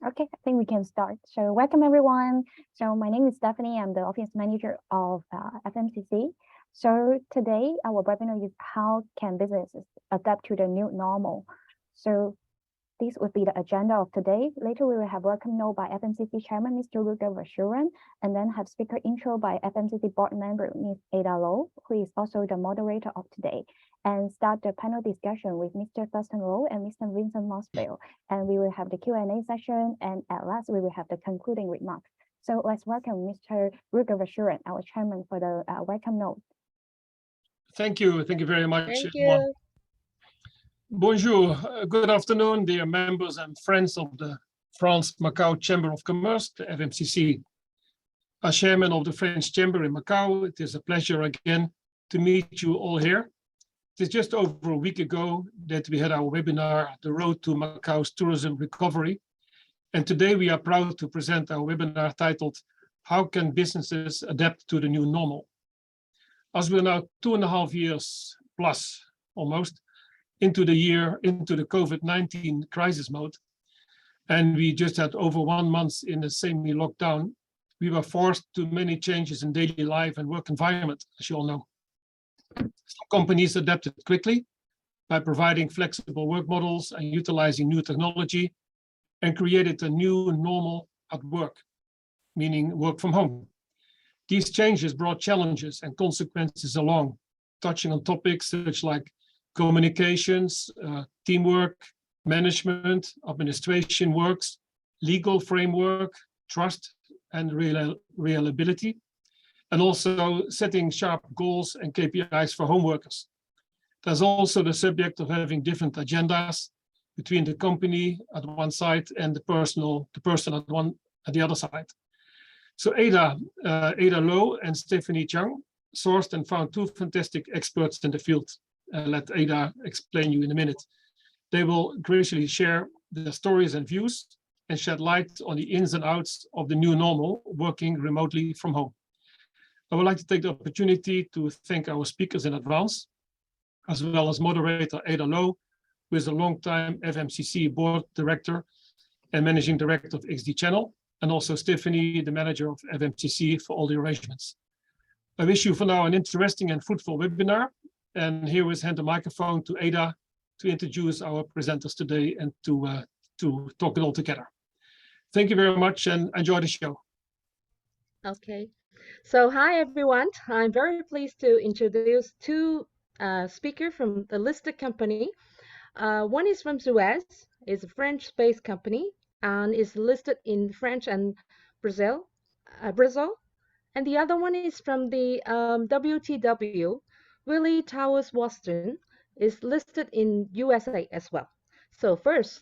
Okay, I think we can start. So welcome everyone. So my name is Stephanie. I'm the office manager of FMCC. So today our webinar is how can businesses adapt to the new normal. So this would be the agenda of today. Later we will have welcome note by FMCC Chairman Mr. Ruger Vashuran, and then have speaker intro by FMCC board member Ms. Ada Lou, who is also the moderator of today, and start the panel discussion with Mr. Thurston Lou and Mr. Vincent Mossfield. And we will have the Q&A session, and at last we will have the concluding remarks. So let's welcome Mr. Ruger Vashuran, our chairman, for the welcome note. Thank you very much. Thank you. Bonjour, good afternoon, dear members and friends of the France-Macau Chamber of Commerce, the FMCC. As chairman of the French Chamber in Macau, it is a pleasure again to meet you all here. It is just over a week ago that we had our webinar, The Road to Macau's Tourism Recovery. And today we are proud to present our webinar titled, How Can Businesses Adapt to the New Normal? As we're now 2.5 years plus, almost, into the COVID-19 crisis mode, and we just had over 1 month in a semi-lockdown, we were forced to many changes in daily life and work environment, as you all know. Some companies adapted quickly by providing flexible work models and utilizing new technology, and created a new normal at work, meaning work from home. These changes brought challenges and consequences along, touching on topics such like communications, teamwork, management, administration works, legal framework, trust and reliability, and also setting sharp goals and KPIs for home workers. There's also the subject of having different agendas between the company at one side and the person at the other side. So Ada Lou and Stephanie Chang sourced and found 2 fantastic experts in the field. Let Ada explain you in a minute. They will graciously share their stories and views and shed light on the ins and outs of the new normal, working remotely from home. I would like to take the opportunity to thank our speakers in advance, as well as moderator Ada Lou, who is a long-time FMCC board director and managing director of XD Channel, and also Stephanie, the manager of FMCC, for all the arrangements. I wish you for now an interesting and fruitful webinar. And here is hand the microphone to Ada to introduce our presenters today and to talk it all together. Thank you very much and enjoy the show. Okay, so hi everyone. I'm very pleased to introduce 2 speakers from the listed company. One is from SUEZ, is a French-based company and is listed in France and Brazil. And the other one is from the WTW. Willie Towers Watson is listed in USA as well. So first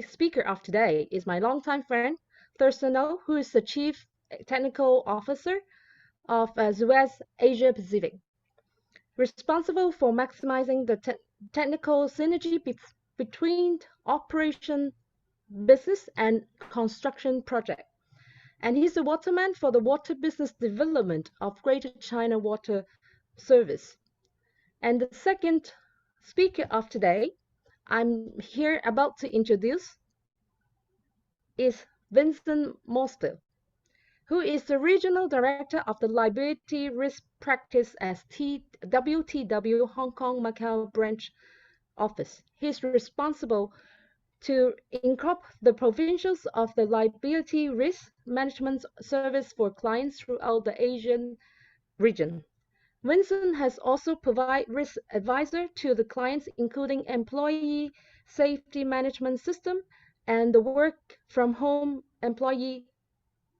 speaker of today is my longtime friend, Thurston Lou, who is the Chief Technical Officer of SUEZ Asia Pacific, responsible for maximizing the technical synergy between operation, business, and construction project. And he's the waterman for the water business development of Greater China Water Service. And the second speaker of today, I'm here about to introduce, is Vincent Mossfield, who is the Regional Director of the Liability Risk Practice at WTW Hong Kong Macau Branch Office. He's responsible to incorporate the provisions of the liability risk management service for clients throughout the Asian region. Vincent has also provided risk advisor to the clients, including employee safety management system and the work from home employee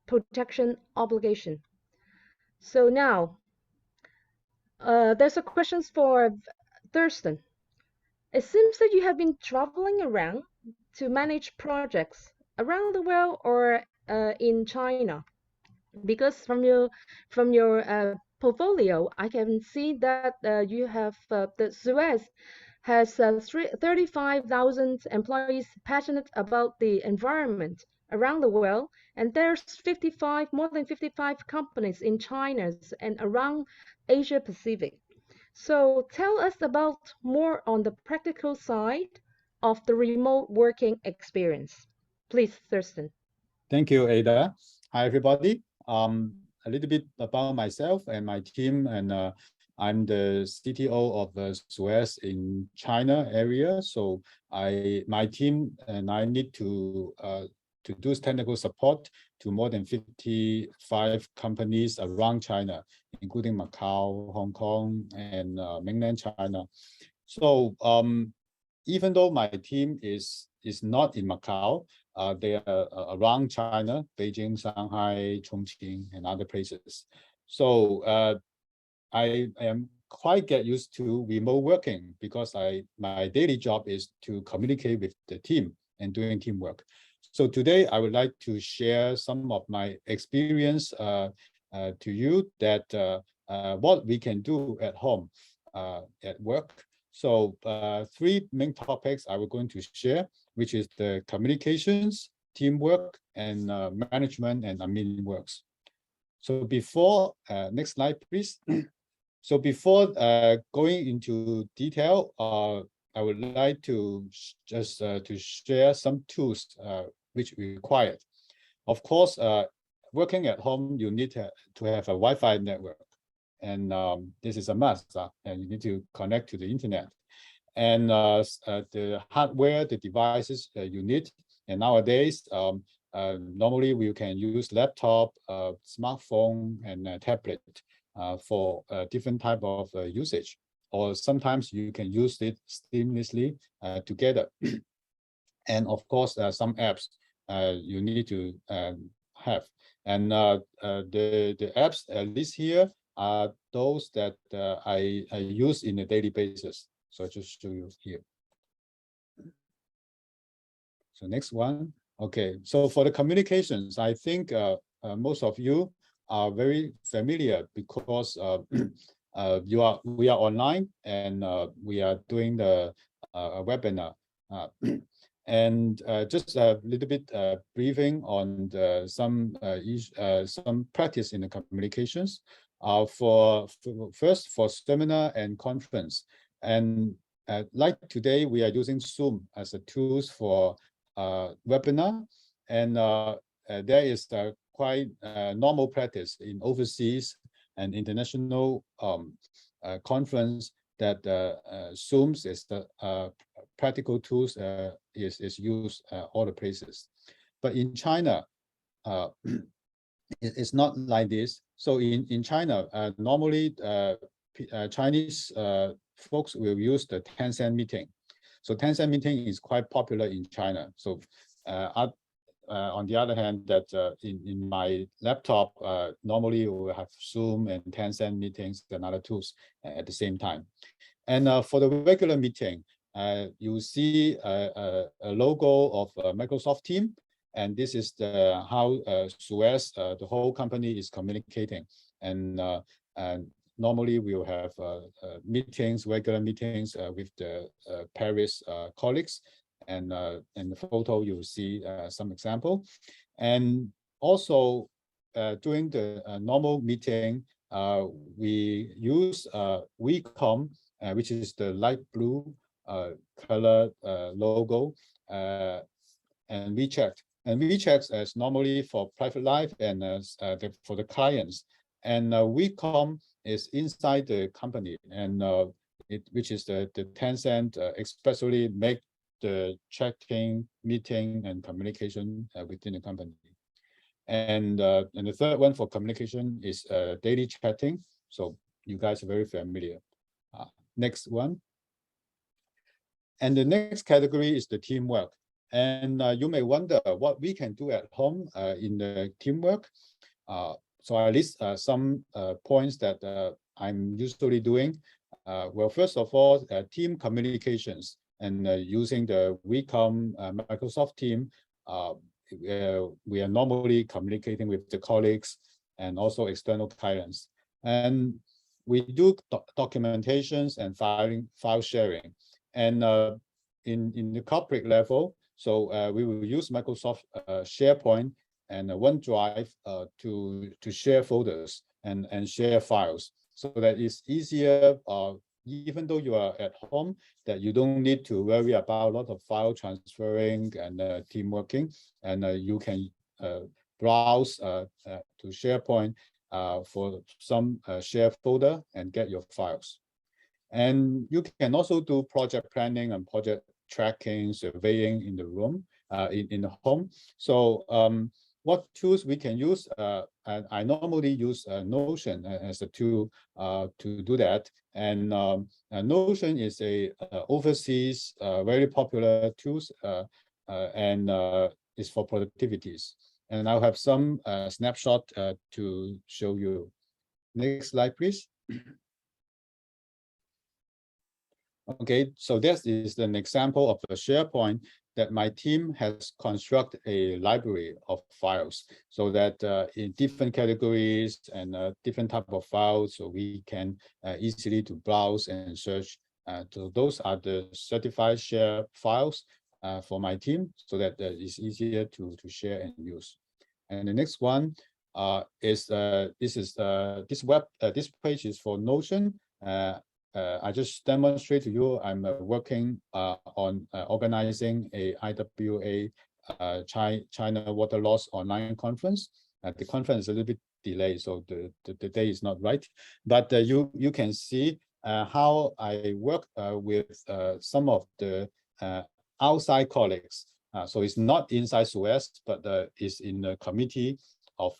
protection obligation. So now, there's a question for Thurston. It seems that you have been traveling around to manage projects around the world or in China, because from your portfolio, I can see that you have the SUEZ has 35,000 employees passionate about the environment around the world, and there's more than 55 companies in China and around Asia Pacific. So tell us about more on the practical side of the remote working experience. Please, Thurston. Thank you, Ada. Hi, everybody. A little bit about myself and my team, and I'm the CTO of the SUEZ in China area. So my team and I need to do technical support to more than 55 companies around China, including Macau, Hong Kong, and mainland China. So even though my team is not in Macau, they are around China, Beijing, Shanghai, Chongqing, and other places. So I am quite get used to remote working because my daily job is to communicate with the team and doing teamwork. So today I would like to share some of my experience to you that what we can do at home at work. So three main topics I was going to share, which is the communications, teamwork, and management and admin works. So before, next slide, please. So before going into detail, I would like to just to share some tools which we required. Of course, working at home, you need to have a Wi-Fi network. And this is a must, and you need to connect to the internet. And the hardware, the devices you need. And nowadays, normally we can use laptop, smartphone, and tablet for different type of usage. Or sometimes you can use it seamlessly together. And of course, some apps you need to have. And the apps listed here are those that I use in a daily basis. So I just show you here. So next one. Okay, so for the communications, I think most of you are very familiar because we are online and we are doing the webinar. And just a little bit briefing on some practice in the communications. First for seminar and conference, and like today we are using Zoom as a tools for webinar, and there is a quite normal practice in overseas and international conference that Zooms is the practical tools is used all the places. But in China, it's not like this. So in China, normally Chinese folks will use the Tencent meeting. So Tencent meeting is quite popular in China. So on the other hand, that in my laptop, normally we will have Zoom and Tencent meetings and other tools at the same time. And for the regular meeting, you see a logo of Microsoft Teams. And this is how SUEZ, the whole company, is communicating. And normally we will have meetings, regular meetings with the Paris colleagues. And in the photo, you will see some example. And also during the normal meeting, we use WeCom, which is the light blue color logo, and WeChat. And WeChat is normally for private life and for the clients. And WeCom is inside the company, and which is the Tencent especially make the chatting, meeting, and communication within the company. And the third one for communication is daily chatting. So you guys are very familiar. Next one. And the next category is the teamwork. And you may wonder what we can do at home in the teamwork. So I list some points that I'm usually doing. Well, first of all, team communications, and using the WeCom Microsoft Teams, we are normally communicating with the colleagues and also external clients. And we do documentations and file sharing. And in the corporate level, so we will use Microsoft SharePoint and OneDrive to share folders and share files, so that it's easier, even though you are at home, that you don't need to worry about a lot of file transferring and team working, and you can browse to SharePoint for some shared folder and get your files. And you can also do project planning and project tracking, surveying in the room, in the home. So what tools we can use? And I normally use Notion as a tool to do that. And Notion is a overseas very popular tools and is for productivities. And I'll have some snapshot to show you. Next slide, please. Okay, so this is an example of a SharePoint that my team has constructed a library of files so that in different categories and different type of files, so we can easily to browse and search. So those are the certified share files for my team, so that it's easier to share and use. And the next one is this page is for Notion. I just demonstrate to you, I'm working on organizing a IWA China Water Loss online conference. The conference is a little bit delayed, so the day is not right. But you can see how I work with some of the outside colleagues. So it's not inside SUEZ, but it's in the committee of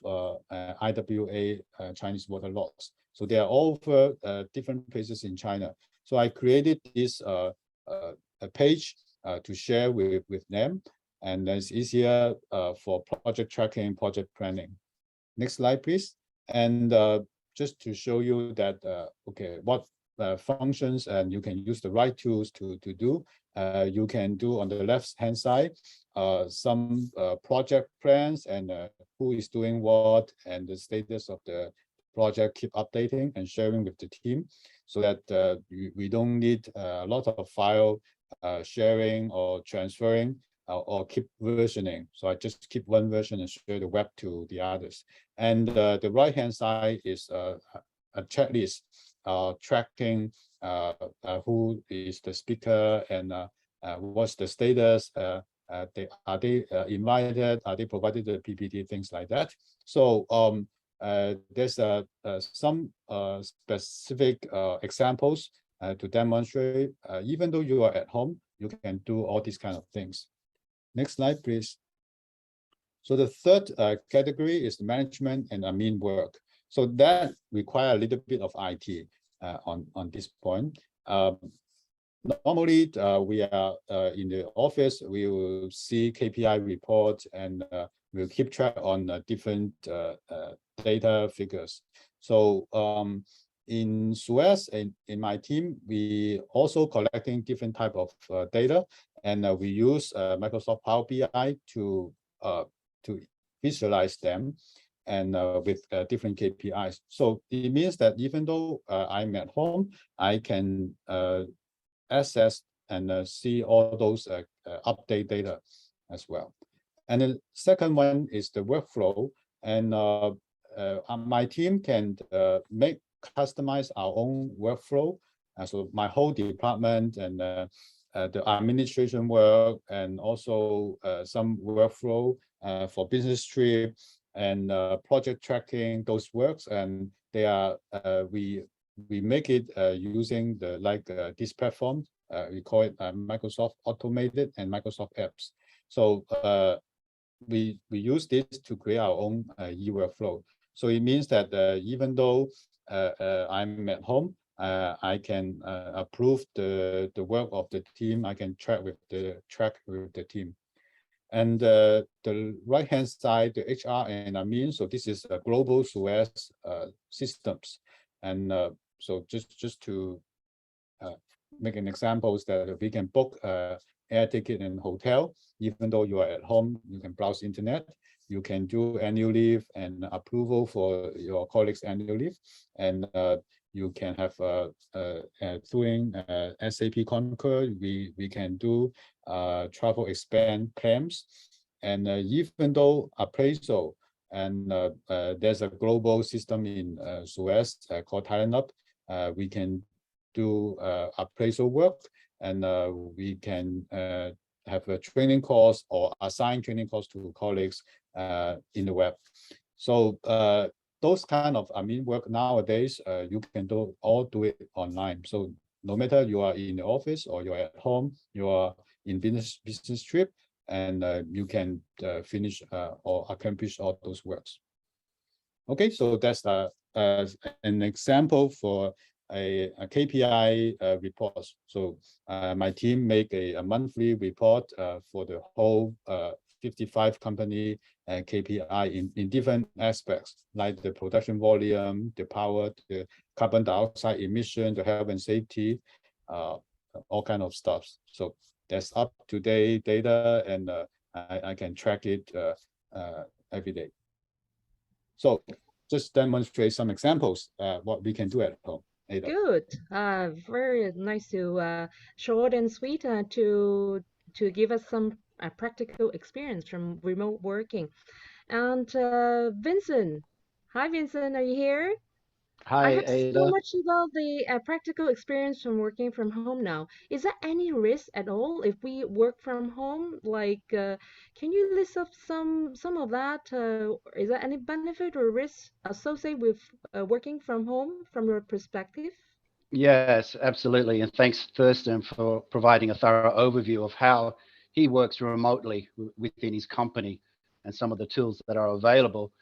IWA Chinese water loss. So they are all over different places in China. So I created this a page to share with them, and it's easier for project tracking, project planning. Next slide, please. And just to show you that, okay, what functions, and you can use the right tools to do. You can do on the left-hand side some project plans and who is doing what and the status of the project, keep updating and sharing with the team, so that we don't need a lot of file sharing or transferring or keep versioning. So I just keep one version and share the web to the others. And the right-hand side is a checklist tracking who is the speaker and what's the status. Are they invited? Are they provided the PPT? Things like that. So there's some specific examples to demonstrate. Even though you are at home, you can do all these kind of things. Next slide, please. So the third category is the management and admin work. So that require a little bit of IT on this point. Normally, we are in the office, we will see KPI reports and we'll keep track on different data figures. So in SUEZ and in my team, we also collecting different type of data, and we use Microsoft Power BI to visualize them and with different KPIs. So it means that even though I'm at home, I can access and see all those update data as well. And the second one is the workflow, and my team can customize our own workflow. So my whole department and the administration work, and also some workflow for business trip and project tracking, those works, and they are we make it using the this platform. We call it Microsoft Automated and Microsoft Apps. So we use this to create our own e-workflow. So it means that even though I'm at home, I can approve the work of the team. I can track with the team. And the right-hand side, the HR and admin. So this is a global SUEZ systems. And so just to make an example, is that we can book air ticket and hotel. Even though you are at home, you can browse internet. You can do annual leave and approval for your colleagues' annual leave, and you can have doing SAP Concur. We can do travel expense claims, and even though appraisal, and there's a global system in SUEZ called Thailand Up. We can do appraisal work, and we can have a training course or assign training course to colleagues in the web. So those kind of work nowadays, you can all do it online. So no matter you are in the office or you're at home, you are in business trip, and you can finish or accomplish all those works. Okay, so that's an example for a KPI report. So my team make a monthly report for the whole 55 company KPI in different aspects, like the production volume, the power, the carbon dioxide emission, the health and safety, all kind of stuff. So that's up-to-date data, and I can track it every day. So just demonstrate some examples what we can do at home. Ada. Good. Very nice to short and sweet to give us some practical experience from remote working. And Vincent, hi Vincent, are you here? I Hi, heard so Ada. much about the practical experience from working from home now. Is there any risk at all if we work from home? Like, can you list up some of that? Is there any benefit or risk associated with working from home from your perspective? Yes, absolutely. And thanks, Thurston, for providing a thorough overview of how he works remotely within his company and some of the tools that are available.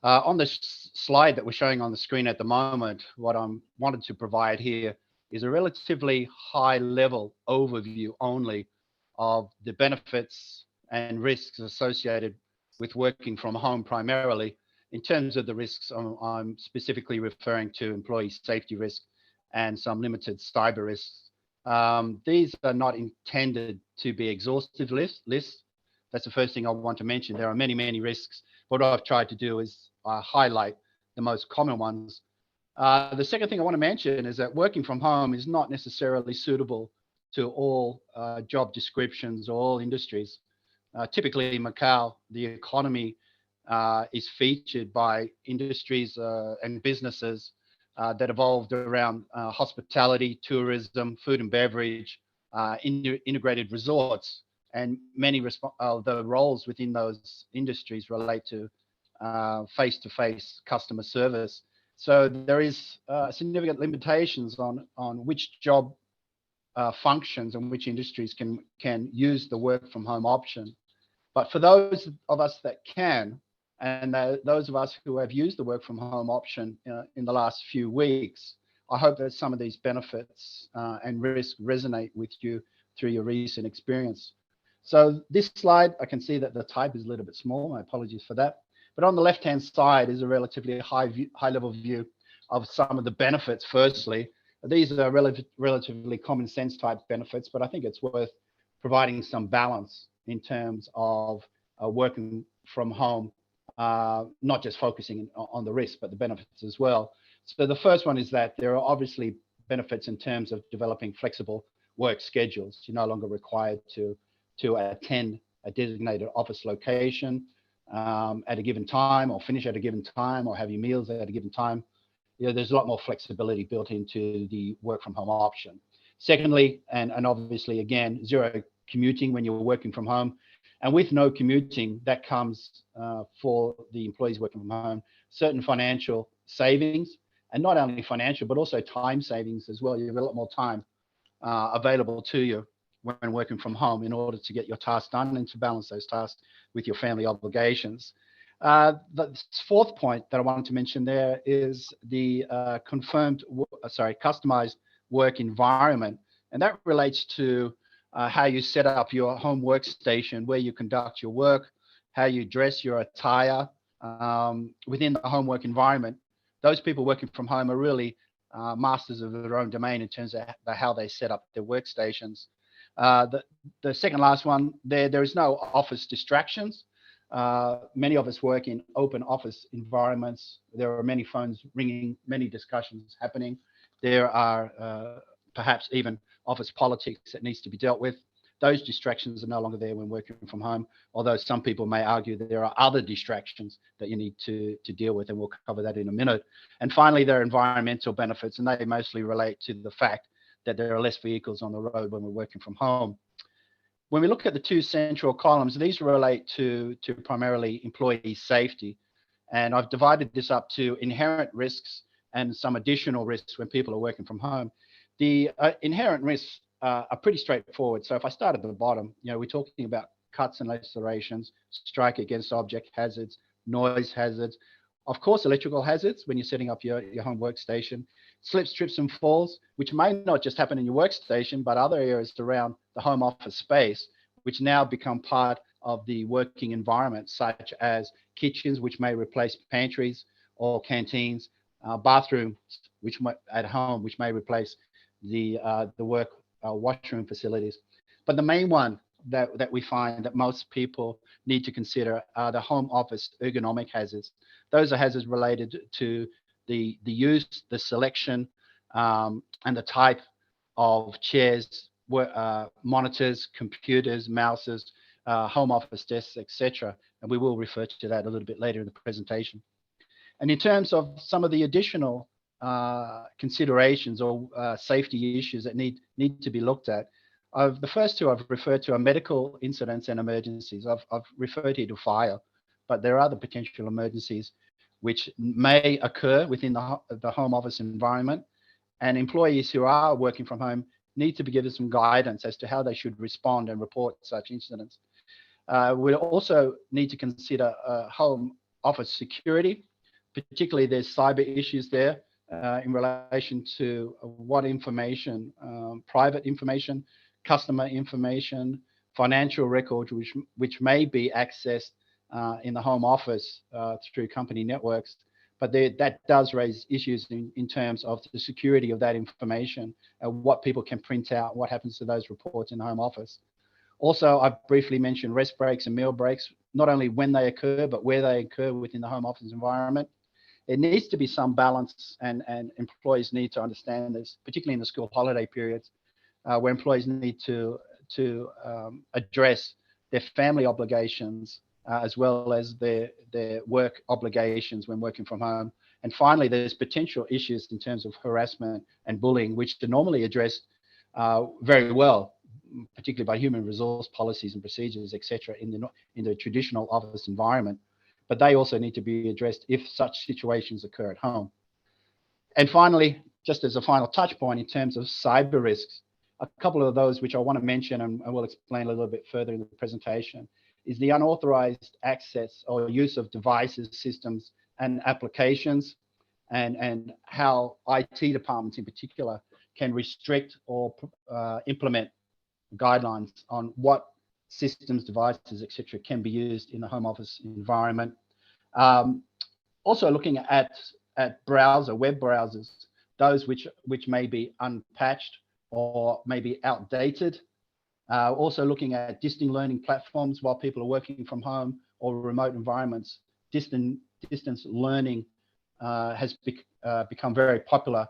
On the slide that we're showing on the screen at the moment, what I wanted to provide here is a relatively high level overview only of the benefits and risks associated with working from home primarily. In terms of the risks, I'm specifically referring to employee safety risk and some limited cyber risks. These are not intended to be exhaustive lists. That's the first thing I want to mention. There are many, many risks. What I've tried to do is highlight the most common ones. The second thing I want to mention is that working from home is not necessarily suitable to all job descriptions or all industries. Typically in Macau, the economy is featured by industries and businesses that evolved around hospitality, tourism, food and beverage, integrated resorts, and many of the roles within those industries relate to face-to-face customer service. So there is significant limitations on which job functions and which industries can use the work from home option. But for those of us that can, and those of us who have used the work from home option in the last few weeks, I hope that some of these benefits and risks resonate with you through your recent experience. So this slide, I can see that the type is a little bit small. My apologies for that. But on the left-hand side is a relatively high-level view of some of the benefits. Firstly, these are relatively common sense type benefits, but I think it's worth providing some balance in terms of working from home, not just focusing on the risk, but the benefits as well. So the first one is that there are obviously benefits in terms of developing flexible work schedules. You're no longer required to attend a designated office location at a given time, or finish at a given time, or have your meals at a given time. You know, there's a lot more flexibility built into the work from home option. Secondly, and obviously again, zero commuting when you're working from home. And with no commuting, that comes for the employees working from home, certain financial savings, and not only financial, but also time savings as well. You have a lot more time available to you when working from home in order to get your tasks done and to balance those tasks with your family obligations. The fourth point that I wanted to mention there is the customized work environment. And that relates to how you set up your home workstation, where you conduct your work, how you dress your attire within the home work environment. Those people working from home are really masters of their own domain in terms of how they set up their workstations. The second last one, there is no office distractions. Many of us work in open office environments. There are many phones ringing, many discussions happening. There are perhaps even office politics that needs to be dealt with. Those distractions are no longer there when working from home, although some people may argue that there are other distractions that you need to deal with, and we'll cover that in a minute. And finally, there are environmental benefits, and they mostly relate to the fact that there are less vehicles on the road when we're working from home. when we look at the two central columns, these relate to primarily employee safety. And I've divided this up to inherent risks and some additional risks when people are working from home. The inherent risks are pretty straightforward. So if I start at the bottom, we're talking about cuts and lacerations, strike against object hazards, noise hazards, of course, electrical hazards when you're setting up your home workstation, slips, trips, and falls, which may not just happen in your workstation, but other areas around the home office space, which now become part of the working environment, such as kitchens, which may replace pantries or canteens, bathrooms, which might at home, which may replace the work washroom facilities. But the main one that we find that most people need to consider are the home office ergonomic hazards. Those are hazards related to the use, the selection, and the type of chairs, monitors, computers, mouses, home office desks, etc. And we will refer to that a little bit later in the presentation. And in terms of some of the additional considerations or safety issues that need to be looked at, the first two I've referred to are medical incidents and emergencies. I've referred here to fire, but there are other potential emergencies which may occur within the home office environment. And employees who are working from home need to be given some guidance as to how they should respond and report such incidents. We'll also need to consider home office security, particularly there's cyber issues there in relation to what information, private information, customer information, financial records, which may be accessed in the home office through company networks. But that does raise issues in terms of the security of that information, what people can print out, what happens to those reports in the home office. Also, I briefly mentioned rest breaks and meal breaks, not only when they occur, but where they occur within the home office environment. It needs to be some balance, and employees need to understand this, particularly in the school holiday periods, where employees need to address their family obligations as well as their work obligations when working from home. And finally, there's potential issues in terms of harassment and bullying, which are normally addressed very well, particularly by human resource policies and procedures, etc., in the traditional office environment. But they also need to be addressed if such situations occur at home. And finally, just as a final touch point in terms of cyber risks, a couple of those which I want to mention, and I will explain a little bit further in the presentation, is the unauthorized access or use of devices, systems, and applications, and how IT departments in particular can restrict or implement guidelines on what systems, devices, etc., can be used in the home office environment. Also looking at web browsers, those which may be unpatched or maybe outdated. Also looking at distance learning platforms while people are working from home or remote environments. Distance learning has become very popular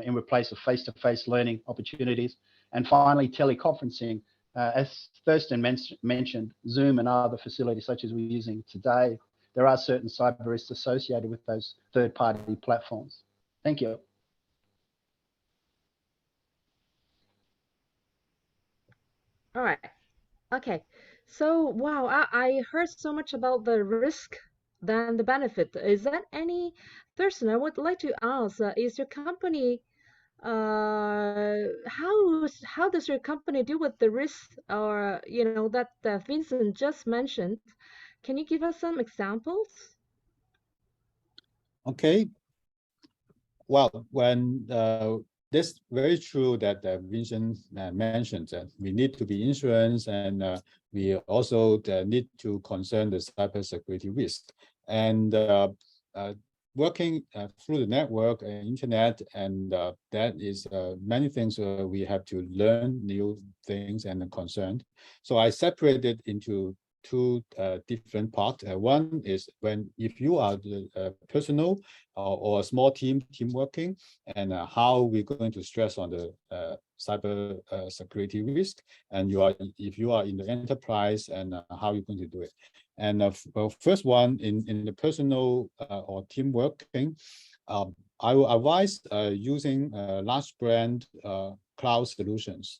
in replace of face-to-face learning opportunities. And finally, teleconferencing, as Thurston mentioned, Zoom and other facilities such as we're using today, there are certain cyber risks associated with those third-party platforms. Thank you. All right. Okay. So, wow, I heard so much about the risk than the benefit. Is that any, Thurston, I would like to ask, is your company, how does your company deal with the risk or, that Vincent just mentioned? Can you give us some examples? Okay. Well, when this very true that Vincent mentioned that we need to be insurance, and we also need to concern the cybersecurity risk. And working through the network and internet, and that is many things we have to learn new things and concerned. So I separated into two different parts. One is if you are the personal or a small team working, and how we're going to stress on the cyber security risk, and if you are in the enterprise, and how you're going to do it. And first one in the personal or team working, I will advise using large brand cloud solutions.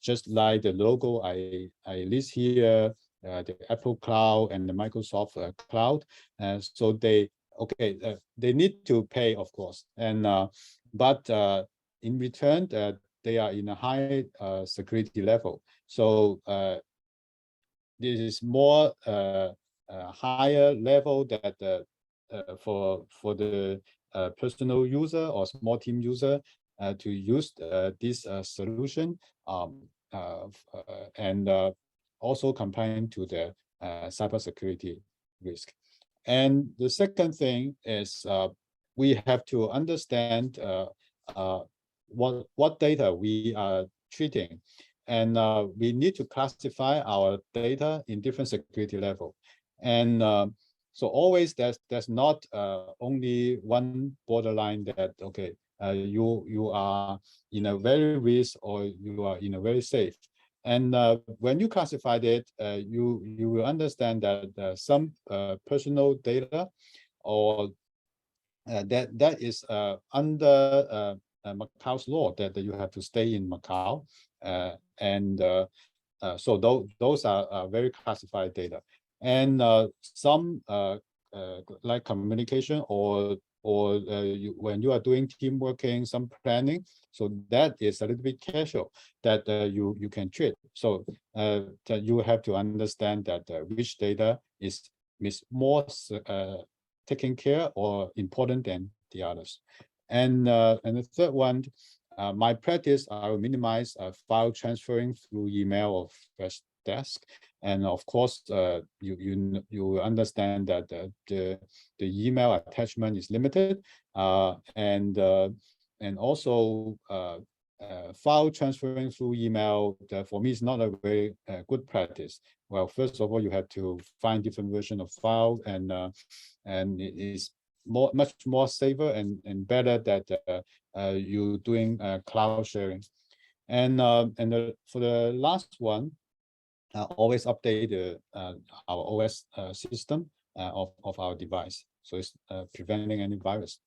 just like the logo I list here, the Apple Cloud and the Microsoft Cloud. So they need to pay, of course, and but in return, they are in a high security level. So this is more higher level that for the personal user or small team user to use this solution, and also compliant to the cybersecurity risk. And the second thing is we have to understand what data we are treating. And we need to classify our data in different security level. And so always there's not only one borderline that, okay, you are in a very risk or you are in a very safe. And when you classify it, you will understand that some personal data or that is under Macau's law that you have to stay in Macau, so those are very classified data, and some like communication or when you are doing team working, some planning, so that is a little bit casual that you can treat. So that you have to understand that which data is more taken care or important than the others. And the third one, my practice, I will minimize file transferring through email or fresh desk. And of course, you will understand that the email attachment is limited, and also file transferring through email, for me, is not a very good practice. Well, first of all, you have to find different version of file, and it is much more safer and better that you doing cloud sharing. And for the last one, always update our OS system of our device, so it's preventing any virus.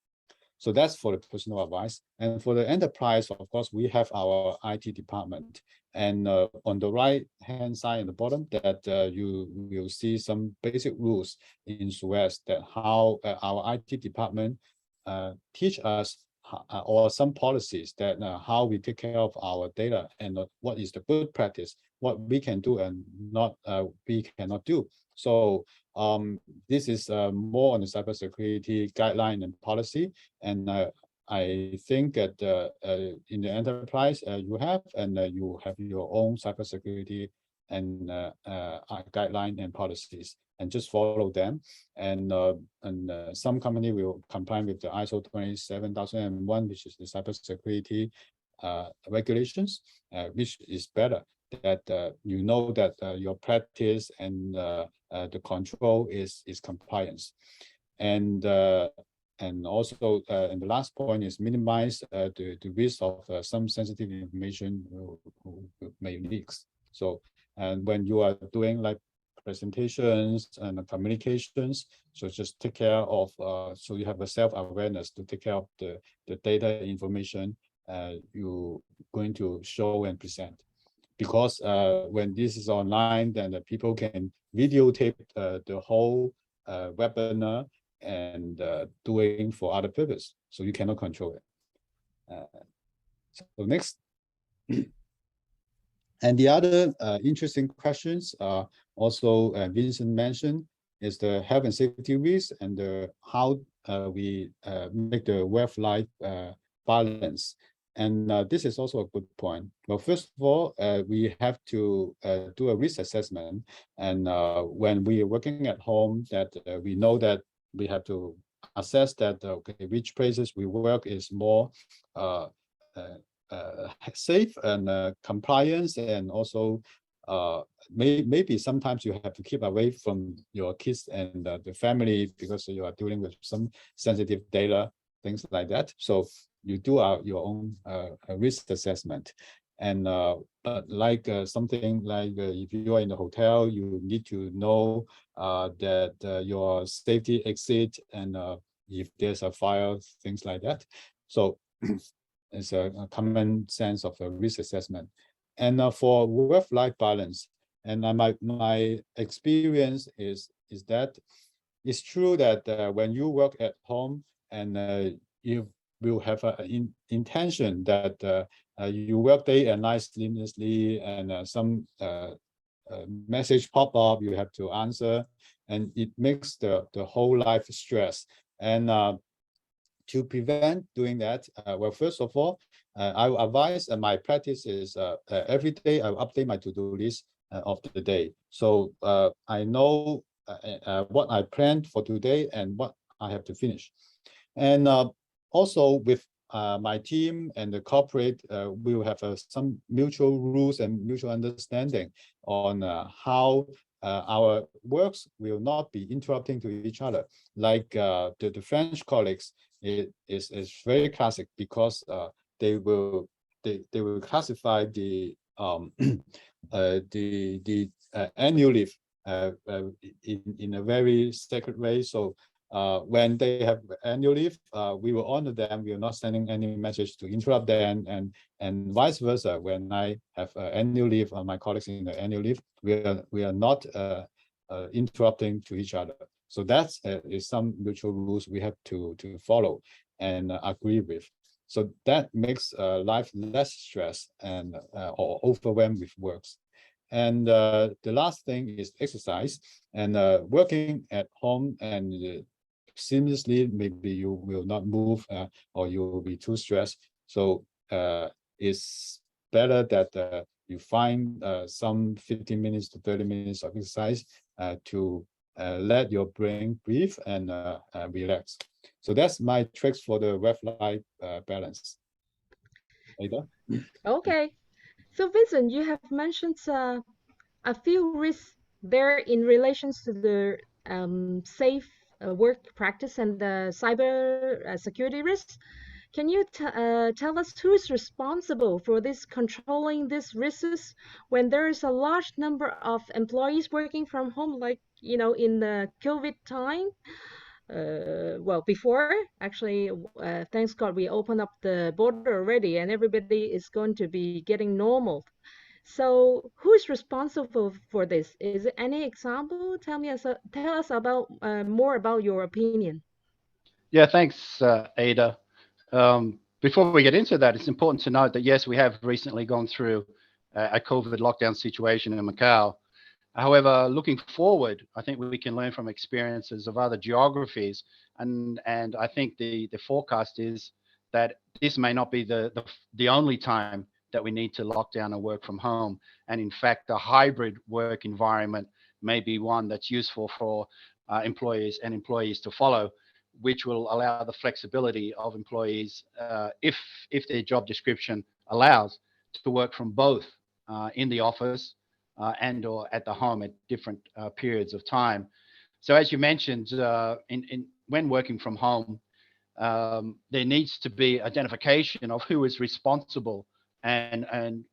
So that's for the personal advice. And for the enterprise, of course, we have our IT department. And on the right-hand side in the bottom, that you will see some basic rules in SUEZ that how our IT department teach us or some policies that how we take care of our data and what is the good practice, what we can do and not we cannot do. So this is more on the cybersecurity guideline and policy, and I think that in the enterprise you have your own cybersecurity and guideline and policies, and just follow them. And some company will comply with the ISO 27001, which is the cybersecurity regulations, which is better. That you know that your practice and the control is compliance, and also and the last point is minimize the risk of some sensitive information may leaks. So and when you are doing like presentations and communications, so just take care of so you have a self-awareness to take care of the data information you going to show and present. Because when this is online, then the people can videotape the whole webinar and doing for other purpose, so you cannot control it. So next, and the other interesting questions also Vincent mentioned is the health and safety risk and how we make the work-life balance. And this is also a good point. Well, first of all, we have to do a risk assessment. And when we are working at home, that we know that we have to assess that okay, which places we work is more safe and compliance, and also maybe sometimes you have to keep away from your kids and the family because you are dealing with some sensitive data, things like that. So you do your own risk assessment. And but like something like if you are in the hotel, you need to know that your safety exit and if there's a fire, things like that. So it's a common sense of a risk assessment. And for work-life balance, and my experience is that it's true that when you work at home and you will have an intention that you work day and night seamlessly, and some message pop up, you have to answer, and it makes the whole life stress. And to prevent doing that, well, first of all, I will advise, my practice is every day I will update my to-do list of the day. So I know what I planned for today and what I have to finish. And also with my team and the corporate, we will have some mutual rules and mutual understanding on how our works will not be interrupting to each other. Like the French colleagues, it is very classic because they will classify the annual leave in a very sacred way. So when they have annual leave, we will honor them. We are not sending any message to interrupt them, and vice versa. When I have annual leave, my colleagues in the annual leave, we are not interrupting to each other. So that is some mutual rules we have to follow and agree with. So that makes life less stress and or overwhelmed with works. And the last thing is exercise, and working at home and seamlessly, maybe you will not move or you will be too stressed. So it's better that you find some 15 minutes to 30 minutes of exercise to let your brain breathe and relax. So that's my tricks for the work-life balance. Ada? Okay. So Vincent, you have mentioned a few risks there in relation to the safe work practice and the cyber security risks. Can you tell us who is responsible for this controlling these risks when there is a large number of employees working from home, like in the COVID time? Well, before actually, thanks God, we opened up the border already, and everybody is going to be getting normal. So, who is responsible for this? Is it any example? Tell us about more about your opinion. Yeah, thanks, Ada. Before we get into that, it's important to note that yes, we have recently gone through a COVID lockdown situation in Macau. However, looking forward, I think we can learn from experiences of other geographies, and I think the forecast is that this may not be the only time that we need to lock down and work from home. And in fact, a hybrid work environment may be one that's useful for employers and employees to follow, which will allow the flexibility of employees, if their job description allows, to work from both in the office and or at the home at different periods of time. So as you mentioned, when working from home, there needs to be identification of who is responsible and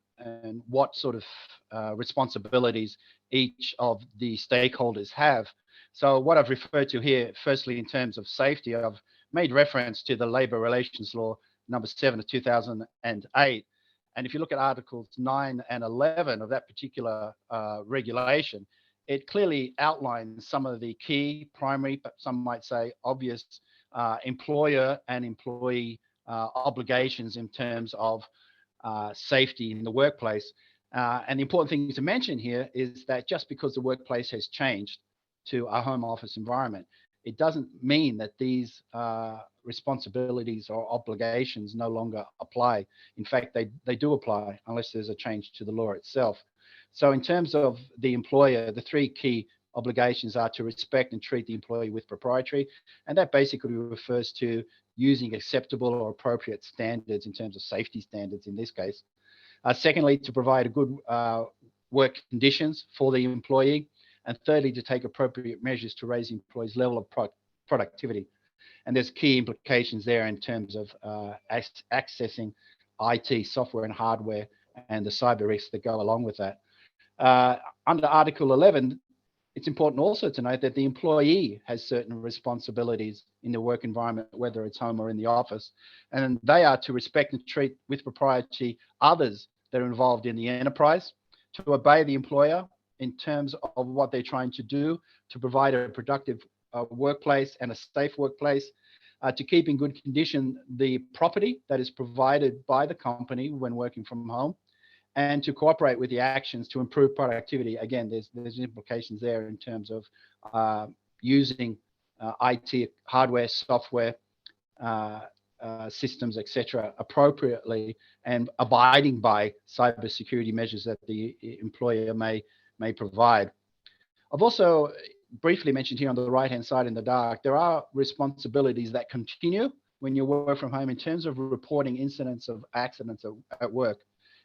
what sort of responsibilities each of the stakeholders have. So what I've referred to here, firstly, in terms of safety, I've made reference to the Labour Relations Law number 7 of 2008. And if you look at Articles 9 and 11 of that particular regulation, it clearly outlines some of the key, primary, but some might say obvious, employer and employee obligations in terms of safety in the workplace. And the important thing to mention here is that just because the workplace has changed to a home office environment, it doesn't mean that these responsibilities or obligations no longer apply. In fact, they do apply unless there's a change to the law itself. So in terms of the employer, the three key obligations are to respect and treat the employee with propriety, and that basically refers to using acceptable or appropriate standards in terms of safety standards in this case. Secondly, to provide a good work conditions for the employee, and thirdly, to take appropriate measures to raise the employee's level of productivity. And there's key implications there in terms of accessing IT software and hardware and the cyber risks that go along with that. Under Article 11, it's important also to note that the employee has certain responsibilities in the work environment, whether it's home or in the office, and they are to respect and treat with propriety others that are involved in the enterprise, to obey the employer in terms of what they're trying to do, to provide a productive workplace and a safe workplace, to keep in good condition the property that is provided by the company when working from home, and to cooperate with the actions to improve productivity. Again, there's implications there in terms of using IT hardware, software, systems, etc., appropriately, and abiding by cybersecurity measures that the employer may provide. I've also briefly mentioned here on the right-hand side in the dark, there are responsibilities that continue when you work from home in terms of reporting incidents of accidents at work.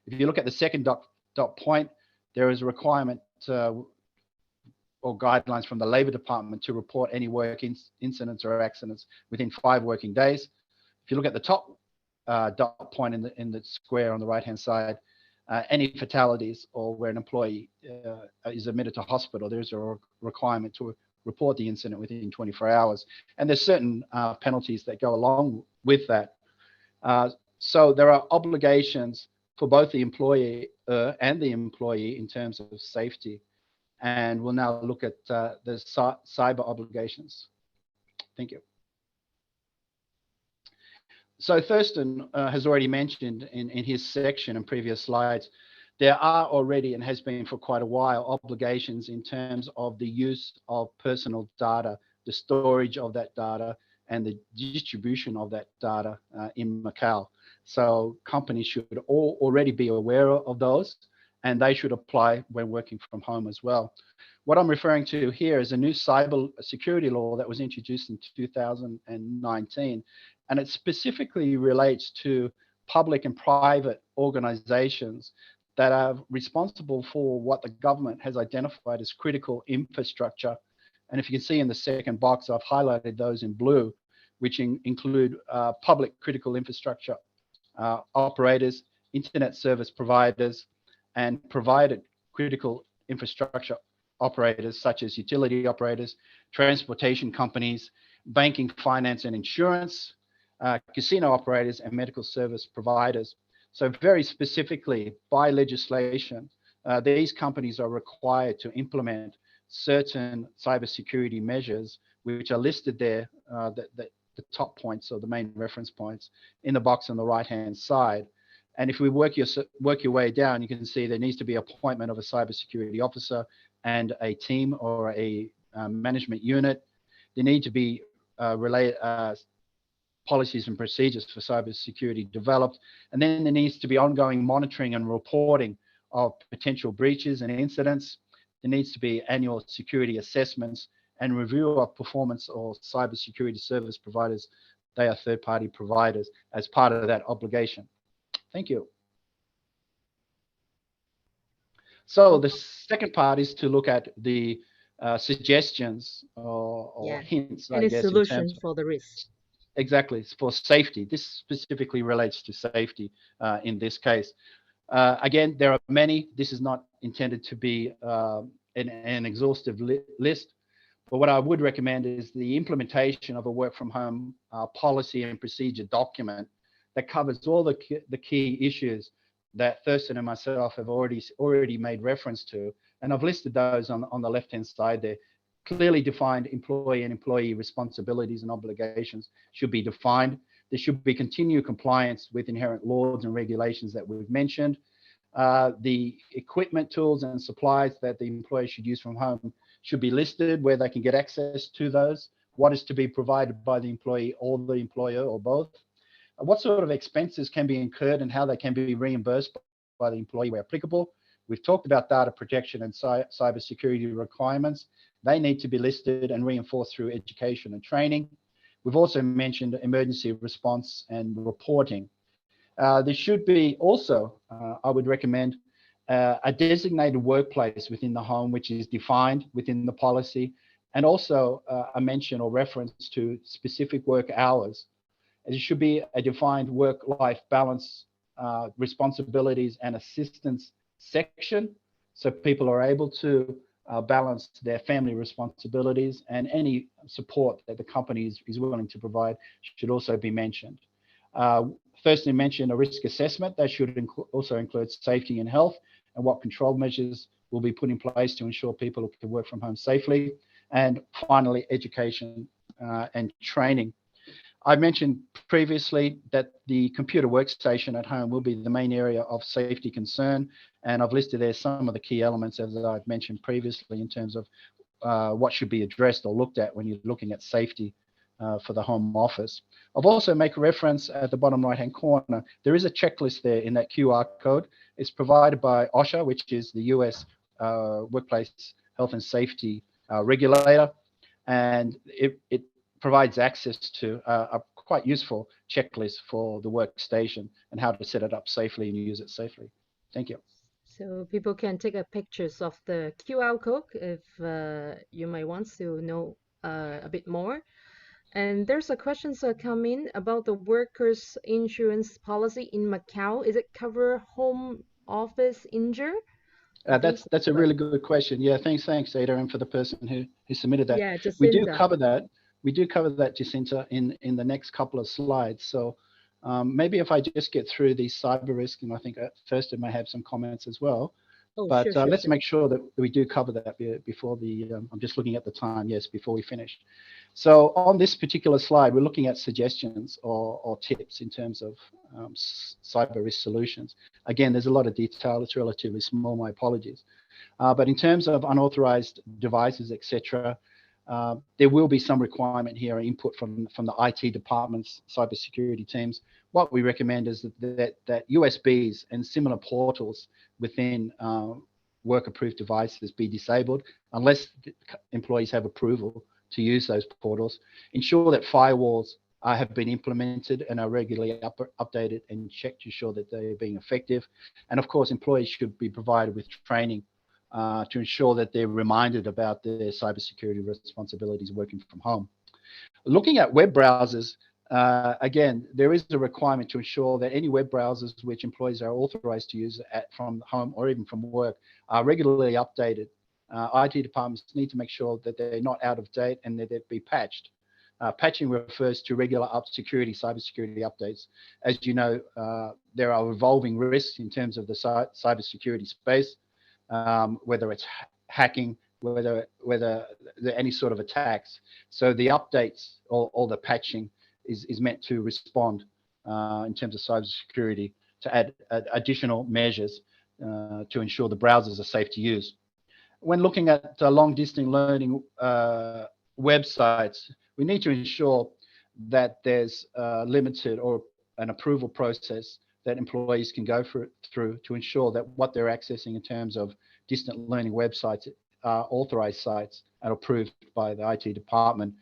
If you look at the second dot point, there is a requirement or guidelines from the Labor Department to report any work incidents or accidents within 5 working days. If you look at the top dot point in the square on the right-hand side, any fatalities or where an employee is admitted to hospital, there's a requirement to report the incident within 24 hours. And there's certain penalties that go along with that. So there are obligations for both the employer and the employee in terms of safety. And we'll now look at the cyber obligations. Thank you. So Thurston has already mentioned in his section and previous slides, there are already and has been for quite a while obligations in terms of the use of personal data, the storage of that data, and the distribution of that data in Macau. So companies should already be aware of those, and they should apply when working from home as well. What I'm referring to here is a new cyber security law that was introduced in 2019, and it specifically relates to public and private organizations that are responsible for what the government has identified as critical infrastructure. And if you can see in the second box, I've highlighted those in blue, which include public critical infrastructure operators, internet service providers, and provided critical infrastructure operators such as utility operators, transportation companies, banking, finance and insurance, casino operators, and medical service providers. So very specifically, by legislation, these companies are required to implement certain cybersecurity measures, which are listed there, the top points or the main reference points in the box on the right-hand side. And if we work your way down, you can see there needs to be appointment of a cybersecurity officer and a team or a management unit. There need to be policies and procedures for cybersecurity developed. And then there needs to be ongoing monitoring and reporting of potential breaches and incidents. There needs to be annual security assessments and review of performance or cybersecurity service providers. They are third-party providers as part of that obligation. Thank you. So the second part is to look at the suggestions or hints, I any guess, solution for the risk. Exactly, it's for safety. This specifically relates to safety in this case. Again, there are many. This is not intended to be an exhaustive list, but what I would recommend is the implementation of a work from home policy and procedure document that covers all the key issues that Thurston and myself have already made reference to. And I've listed those on the left-hand side there. Clearly defined employee and employee responsibilities and obligations should be defined. There should be continued compliance with inherent laws and regulations that we've mentioned. The equipment, tools, and supplies that the employee should use from home should be listed, where they can get access to those, what is to be provided by the employee or the employer or both, what sort of expenses can be incurred and how they can be reimbursed by the employee where applicable. We've talked about data protection and cybersecurity requirements. They need to be listed and reinforced through education and training. We've also mentioned emergency response and reporting. There should be also, I would recommend, a designated workplace within the home, which is defined within the policy, and also a mention or reference to specific work hours. There should be a defined work-life balance, responsibilities and assistance section, so people are able to balance their family responsibilities, and any support that the company is willing to provide should also be mentioned. Thurston mentioned a risk assessment that should also include safety and health and what control measures will be put in place to ensure people can work from home safely. And finally, education and training. I mentioned previously that the computer workstation at home will be the main area of safety concern. And I've listed there some of the key elements as I've mentioned previously in terms of what should be addressed or looked at when you're looking at safety for the home office. I've also make a reference at the bottom right-hand corner. There is a checklist there in that QR code. It's provided by OSHA, which is the US Workplace Health and Safety regulator. And it provides access to a quite useful checklist for the workstation and how to set it up safely and use it safely. Thank you. So people can take a pictures of the QR code if you might want to know a bit more. And there's a question that come in about the workers' insurance policy in Macau. Is it cover home office injury? That's a really good question. Yeah, thanks, Ada, and for the person who submitted that. Yeah, Jacinta. We do cover that. We do cover that, Jacinta, in the next couple of slides. So maybe if I just get through the cyber risk, and I think Thurston may have some comments as well. Oh, but sure, let's sure. make sure that we do cover that before the, I'm just looking at the time, yes, before we finish. So on this particular slide, we're looking at suggestions or tips in terms of cyber risk solutions. Again, there's a lot of detail. It's relatively small, my apologies. But in terms of unauthorized devices, etc., there will be some requirement here, input from the IT departments, cybersecurity teams. What we recommend is that USBs and similar portals within work-approved devices be disabled unless employees have approval to use those portals. Ensure that firewalls have been implemented and are regularly updated and checked to ensure that they're being effective. And of course, employees should be provided with training to ensure that they're reminded about their cybersecurity responsibilities working from home. Looking at web browsers, again, there is a requirement to ensure that any web browsers which employees are authorized to use from home or even from work are regularly updated. IT departments need to make sure that they're not out of date and that they'd be patched. Patching refers to regular cybersecurity updates. As you know, there are evolving risks in terms of the cybersecurity space, whether it's hacking, whether there are any sort of attacks. So the updates or the patching is meant to respond in terms of cybersecurity to add additional measures to ensure the browsers are safe to use. When looking at long-distance learning websites, we need to ensure that there's limited or an approval process that employees can go through to ensure that what they're accessing in terms of distant learning websites are authorized sites and approved by the IT department.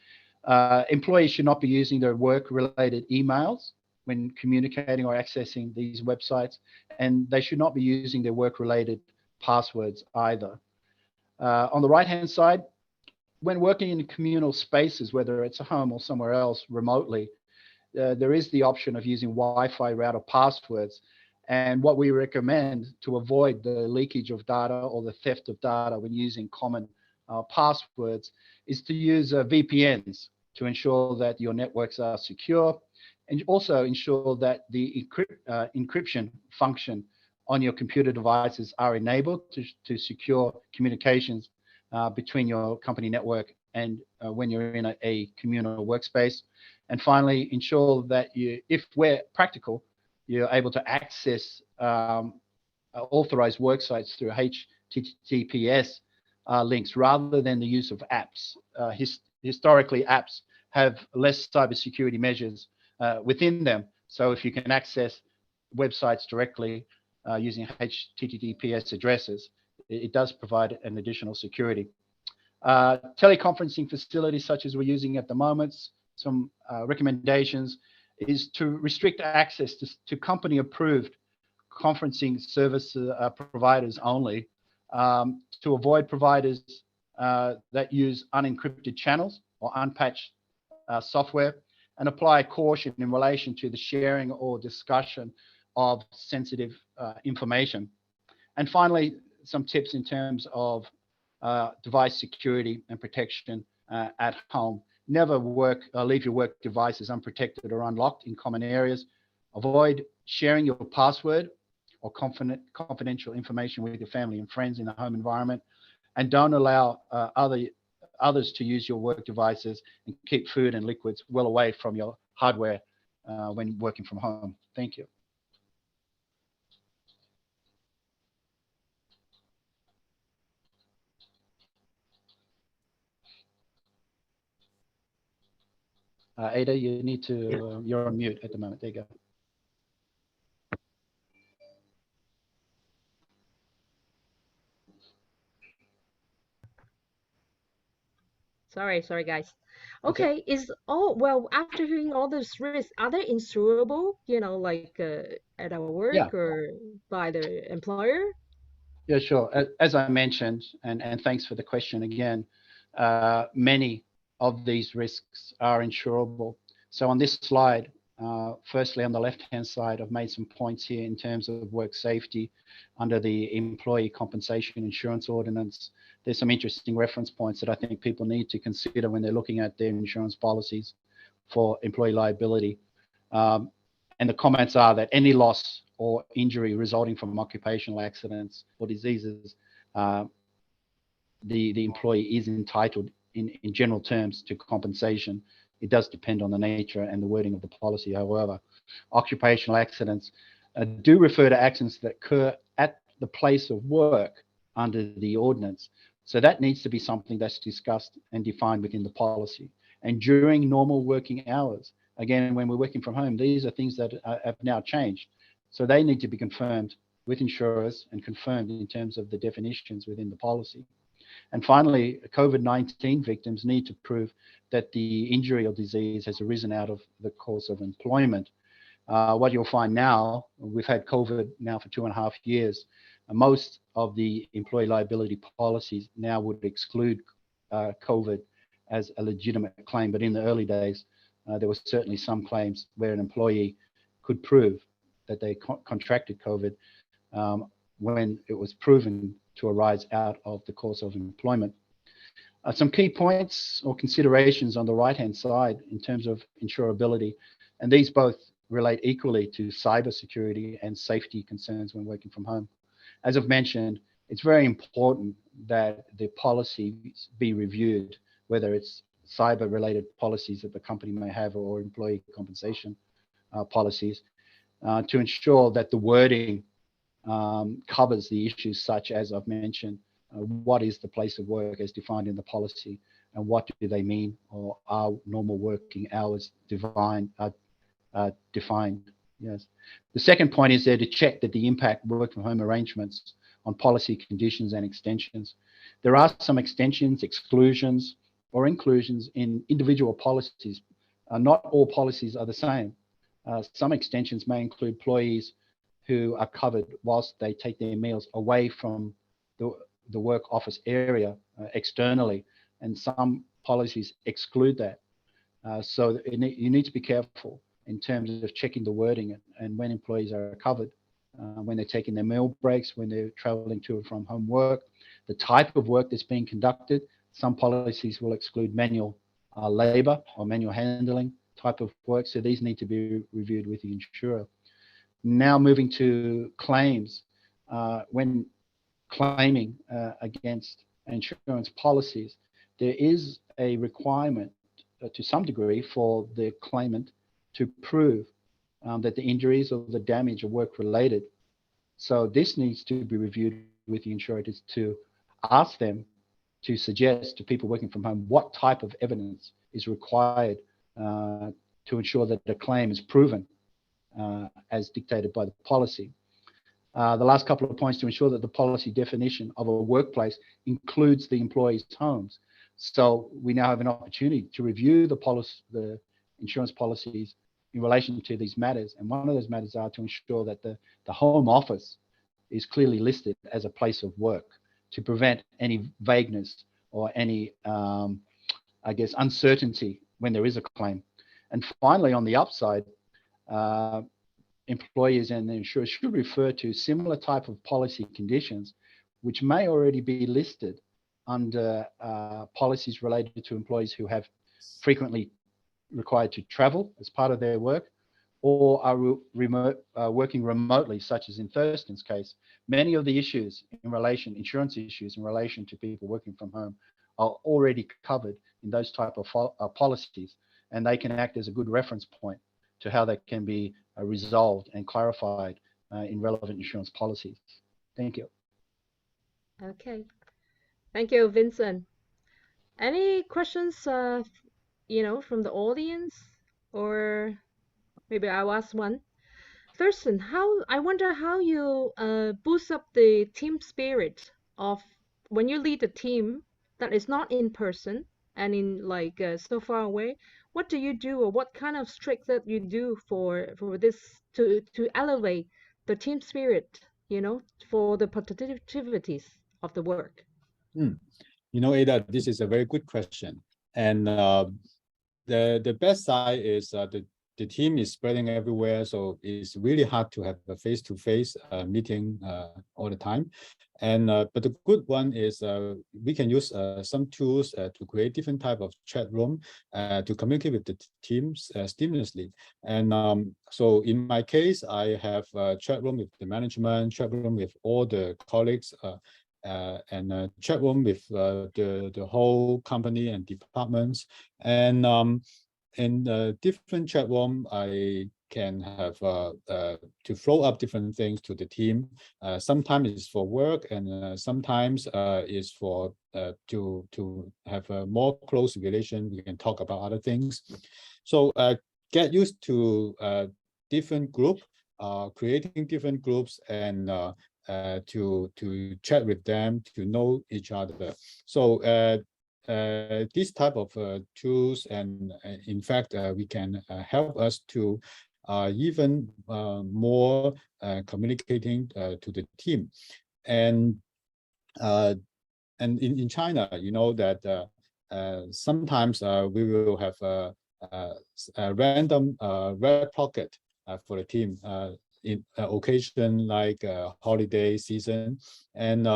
Employees should not be using their work-related emails when communicating or accessing these websites, and they should not be using their work-related passwords either. On the right-hand side, when working in communal spaces, whether it's a home or somewhere else remotely, there is the option of using Wi-Fi router passwords. And what we recommend to avoid the leakage of data or the theft of data when using common passwords is to use VPNs to ensure that your networks are secure, and also ensure that the encryption function on your computer devices are enabled to secure communications between your company network and when you're in a communal workspace. And finally, ensure that if where practical, you're able to access authorized work sites through HTTPS links rather than the use of apps. Historically, apps have less cybersecurity measures within them. So if you can access websites directly using HTTPS addresses, it does provide an additional security. Teleconferencing facilities such as we're using at the moment, some recommendations is to restrict access to company-approved conferencing service providers only, to avoid providers that use unencrypted channels or unpatched software, and apply caution in relation to the sharing or discussion of sensitive information. And finally, some tips in terms of device security and protection at home. Never leave your work devices unprotected or unlocked in common areas. Avoid sharing your password or confidential information with your family and friends in the home environment, and don't allow others to use your work devices, and keep food and liquids well away from your hardware when working from home. Thank you. Ada, you need to, you're on mute at the moment. There you go. Sorry, guys. Okay, well, after hearing all those risks, are they insurable, like at our Yeah, work or by the employer? yeah, sure. As I mentioned, and thanks for the question again, many of these risks are insurable. So on this slide, firstly, on the left-hand side, I've made some points here in terms of work safety under the Employee Compensation Insurance Ordinance. There's some interesting reference points that I think people need to consider when they're looking at their insurance policies for employee liability. And the comments are that any loss or injury resulting from occupational accidents or diseases, the employee is entitled in general terms to compensation. It does depend on the nature and the wording of the policy. However, occupational accidents do refer to accidents that occur at the place of work under the ordinance. So that needs to be something that's discussed and defined within the policy. And during normal working hours, again, when we're working from home, these are things that have now changed. So they need to be confirmed with insurers and confirmed in terms of the definitions within the policy. And finally, COVID-19 victims need to prove that the injury or disease has arisen out of the course of employment. What you'll find now, we've had COVID now for 2.5 years. Most of the employee liability policies now would exclude COVID as a legitimate claim. But in the early days, there were certainly some claims where an employee could prove that they contracted COVID when it was proven to arise out of the course of employment. Some key points or considerations on the right-hand side in terms of insurability, and these both relate equally to cybersecurity and safety concerns when working from home. As I've mentioned, it's very important that the policies be reviewed, whether it's cyber-related policies that the company may have or employee compensation policies, to ensure that the wording covers the issues such as I've mentioned. What is the place of work as defined in the policy, and what do they mean, or are normal working hours defined? Yes. The second point is there to check that the impact work from home arrangements on policy conditions and extensions. There are some extensions, exclusions, or inclusions in individual policies. Not all policies are the same. Some extensions may include employees who are covered whilst they take their meals away from the work office area externally, and some policies exclude that. So you need to be careful in terms of checking the wording and when employees are covered, when they're taking their meal breaks, when they're traveling to and from home work, the type of work that's being conducted. Some policies will exclude manual labor or manual handling type of work. So these need to be reviewed with the insurer. Now moving to claims. When claiming against insurance policies, there is a requirement to some degree for the claimant to prove that the injuries or the damage are work related. So this needs to be reviewed with the insurer to ask them to suggest to people working from home what type of evidence is required to ensure that the claim is proven as dictated by the policy. The last couple of points to ensure that the policy definition of a workplace includes the employee's homes. So we now have an opportunity to review the insurance policies in relation to these matters. And one of those matters are to ensure that the home office is clearly listed as a place of work to prevent any vagueness or any, uncertainty when there is a claim. And finally, on the upside, employers and the insurers should refer to similar type of policy conditions which may already be listed under policies related to employees who have frequently required to travel as part of their work, or are working remotely, such as in Thurston's case, many of the issues in relation, insurance issues in relation to people working from home are already covered in those type of policies, and they can act as a good reference point to how they can be resolved and clarified in relevant insurance policies. Thank you. Okay. Thank you, Vincent. Any questions, from the audience, or maybe I'll ask one. Thurston, I wonder how you boost up the team spirit of when you lead a team that is not in person and in so far away. What do you do, or what kind of tricks that you do for this to elevate the team spirit, for the productivities of the work? Ada, this is a very good question. And the best side is the team is spreading everywhere, so it's really hard to have a face-to-face meeting all the time. And but the good one is we can use some tools to create different type of chat room to communicate with the teams seamlessly. And so in my case, I have a chat room with the management, chat room with all the colleagues, and chat room with the whole company and departments. And in different chat room, I can have to flow up different things to the team. Sometimes it's for work, and sometimes it's for to have a more close relation. We can talk about other things. So get used to different group, creating different groups, and to chat with them, to know each other. So this type of tools, and in fact, we can help us to even more communicating to the team. And in China, you know that sometimes we will have a random red pocket for the team in occasion like holiday season, and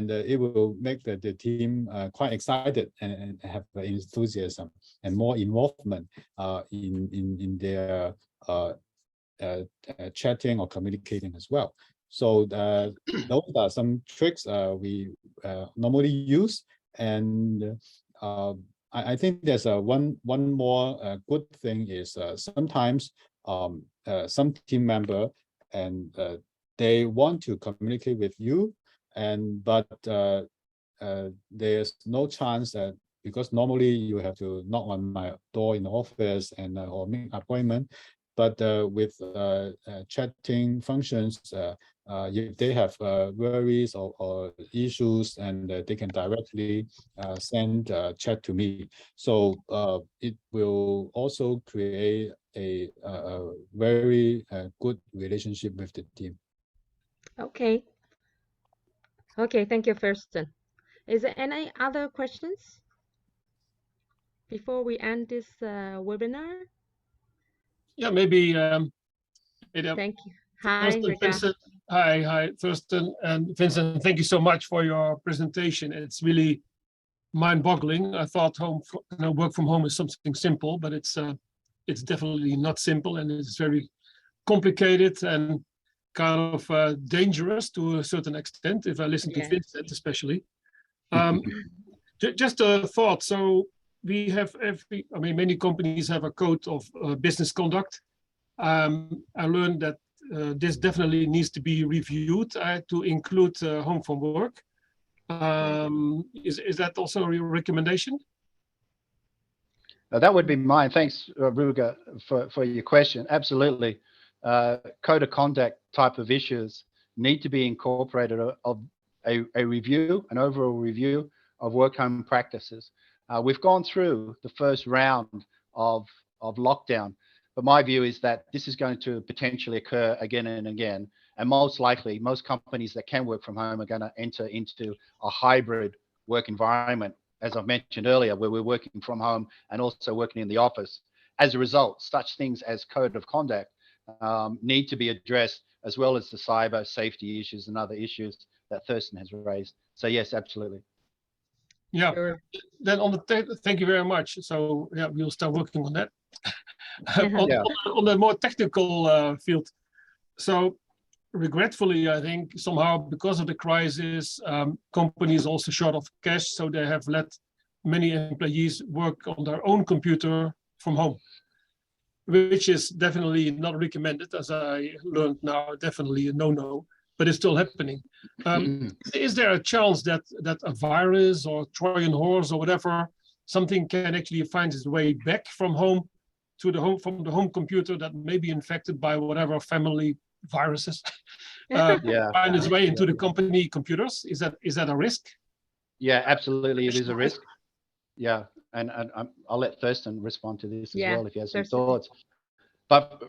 it will make the team quite excited and have enthusiasm and more involvement in their chatting or communicating as well. So those are some tricks we normally use. And I think there's one more good thing is sometimes some team member and they want to communicate with you, but there's no chance that, because normally you have to knock on my door in the office and or make appointment. But with chatting functions, if they have worries or issues, and they can directly send chat to me. So it will also create a very good relationship with the team. Okay. Okay, thank you, Thurston. Is there any other questions before we end this webinar? Yeah, maybe. Thank you. Hi, Thurston, Rika. Vincent. Hi, Thurston and Vincent. Thank you so much for your presentation. It's really mind-boggling. I thought work from home is something simple, but it's definitely not simple, and it's very complicated and kind of dangerous to a certain extent. If I listen to Vincent, especially. Just a thought. So we have many companies have a code of business conduct. I learned that this definitely needs to be reviewed to include home from work. Is that also your recommendation? That would be mine. Thanks, Ruga, for your question. Absolutely. Code of conduct type of issues need to be incorporated of a review, an overall review of work-home practices. We've gone through the first round of lockdown, but my view is that this is going to potentially occur again and again. And most likely, most companies that can work from home are going to enter into a hybrid work environment, as I've mentioned earlier, where we're working from home and also working in the office. As a result, such things as code of conduct need to be addressed, as well as the cyber safety issues and other issues that Thurston has raised. So yes, absolutely. Yeah. Sure. Then on the thank you very much. So yeah, we'll start working on that. on, Yeah. on the more technical field. So regretfully, I think somehow because of the crisis, companies also short of cash, so they have let many employees work on their own computer from home, which is definitely not recommended, as I learned now, definitely a no-no, but it's still happening. Is there a chance that a virus or Trojan horse or whatever, something can actually find its way back from home to the home, from the home computer, that may be infected by whatever family viruses, Yeah. find its way into the company computers? Is that a risk? Yeah, absolutely. It is a risk. Yeah. And I'll let Thurston respond to this as Yeah, well if he has some Thurston. thoughts. But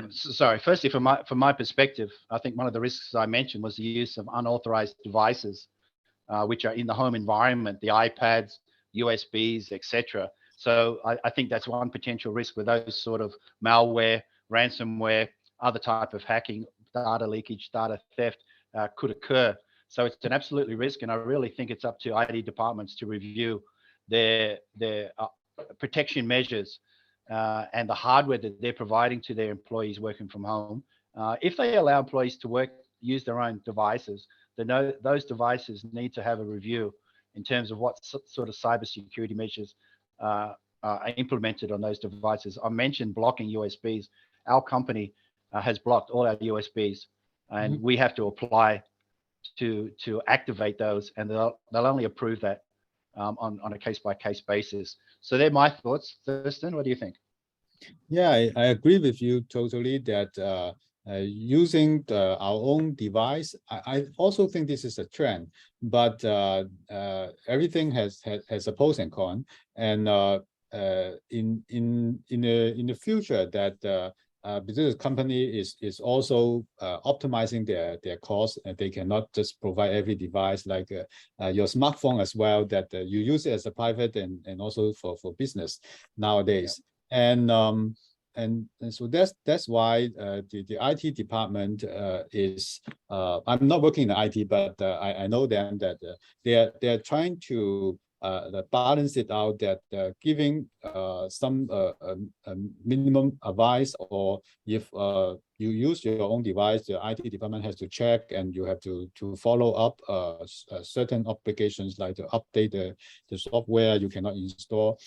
sorry, firstly, from my perspective, I think one of the risks I mentioned was the use of unauthorized devices, which are in the home environment, the iPads, USBs, etc. So I think that's one potential risk with those sort of malware, ransomware, other type of hacking, data leakage, data theft could occur. So it's an absolutely risk, and I really think it's up to IT departments to review their protection measures and the hardware that they're providing to their employees working from home. If they allow employees to use their own devices, then those devices need to have a review in terms of what sort of cybersecurity measures are implemented on those devices. I mentioned blocking USBs. Our company has blocked all our USBs, and we have to apply to activate those, and they'll only approve that on a case-by-case basis. So they're my thoughts. Thurston, what do you think? Yeah, I agree with you totally that using our own device, I also think this is a trend, but everything has a pros and cons, and in the future that because the company is also optimizing their costs, and they cannot just provide every device like your smartphone as well, that you use it as a private and also for business nowadays. Yeah. And so that's why the IT department is I'm not working in IT, but I know them that they're trying to balance it out, that giving some minimum advice, or if you use your own device, the IT department has to check, and you have to follow up certain obligations, like to update the software. You cannot install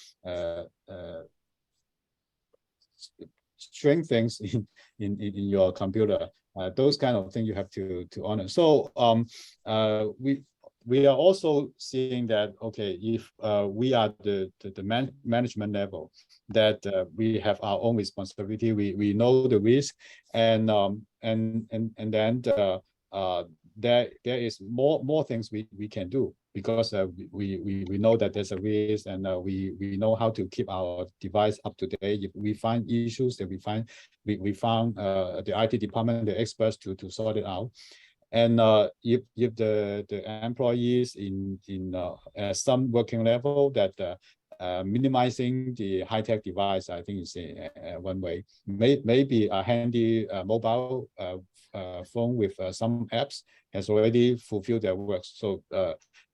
strange things in your computer. Those kind of things you have to honor. So we are also seeing that, okay, if we are the management level, that we have our own responsibility. We know the risk, and then there is more things we can do, because we know that there's a risk, and we know how to keep our device up to date. If we find issues, that we found the IT department, the experts to sort it out. And if the employees in some working level, that minimizing the high-tech device, I think is one way. Maybe a handy mobile phone with some apps has already fulfilled their work. So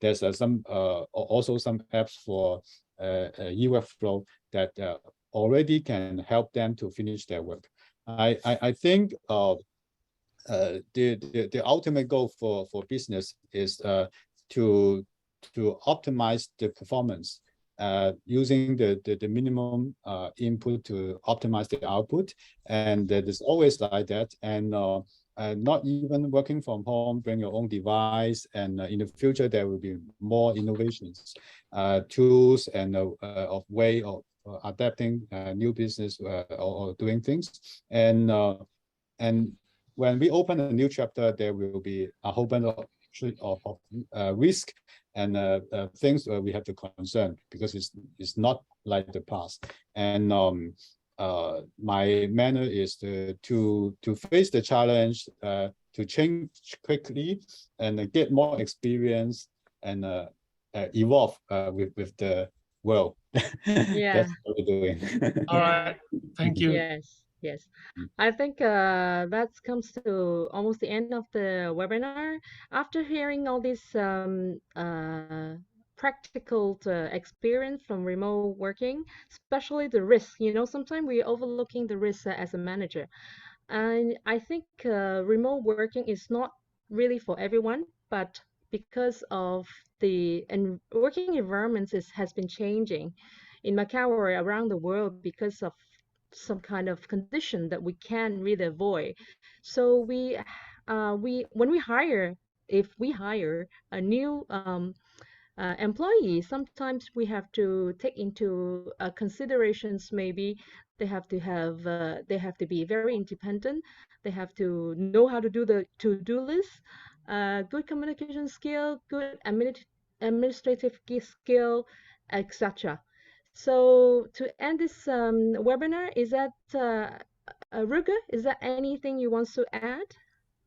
there's also some apps for e-workflow that already can help them to finish their work. I think the ultimate goal for business is to optimize the performance, using the minimum input to optimize the output, and that is always like that. And not even working from home, bring your own device, and in the future there will be more innovations, tools, and of way of adapting new business or doing things. And when we open a new chapter, there will be a whole bunch of risk and things we have to concern, because it's not like the past. And my manner is to face the challenge, to change quickly, and get more experience, and evolve with the world. Yeah. That's what we're doing. All right, thank you. Yes. I think that comes to almost the end of the webinar. After hearing all these practical experience from remote working, especially the risk. You know, sometimes we're overlooking the risk as a manager. And I think remote working is not really for everyone, but because of the working environments has been changing in Macau or around the world because of some kind of condition that we can't really avoid. So when we hire, if we hire a new employee, sometimes we have to take into considerations. Maybe they have to be very independent. They have to know how to do the to-do list, good communication skill, good administrative skill, etc. So to end this webinar, is that Ruger, is there anything you want to add?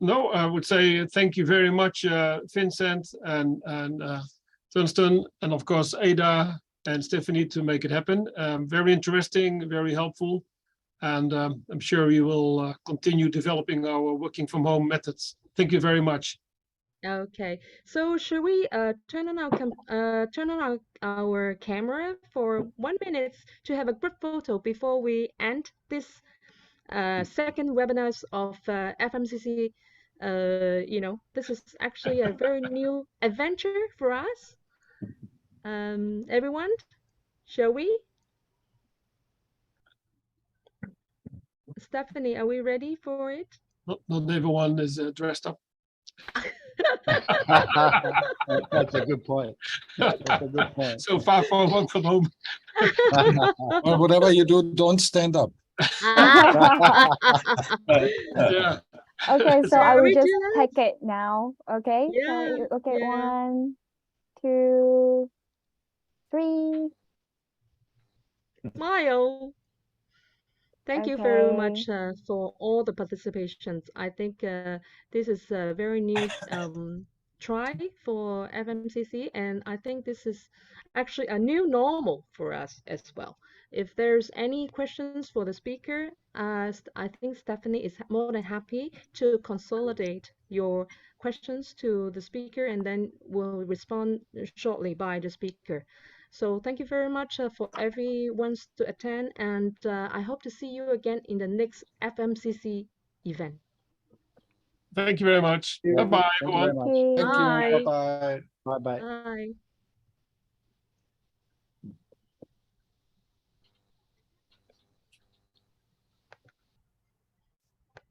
No, I would say thank you very much, Vincent and Thurston, and of course Ada and Stephanie to make it happen. Very interesting, very helpful, and I'm sure we will continue developing our working from home methods. Thank you very much. Okay, so should we turn on our camera for 1 minute to have a group photo before we end this second webinars of FMCC? You know, this is actually a very new adventure for us. Everyone, shall we? Stephanie, are we ready for it? Not everyone is dressed up. That's a good point. That's a good point. So far from home. Well, whatever you do, don't stand up. Yeah. Okay, so I Shall will we just do that? take it now. Okay. Yeah, So, okay, yeah. 1, 2, 3. Smile. Thank you very much for all the participations. I think this is a very new try for FMCC, and I think this is actually a new normal for us as well. If there's any questions for the speaker, I think Stephanie is more than happy to consolidate your questions to the speaker, and then we'll respond shortly by the speaker. So thank you very much for everyone to attend, and I hope to see you again in the next FMCC event. Thank you very much. Bye-bye, everyone. Thank you. Thank you. Bye. Bye-bye. Bye-bye. Bye.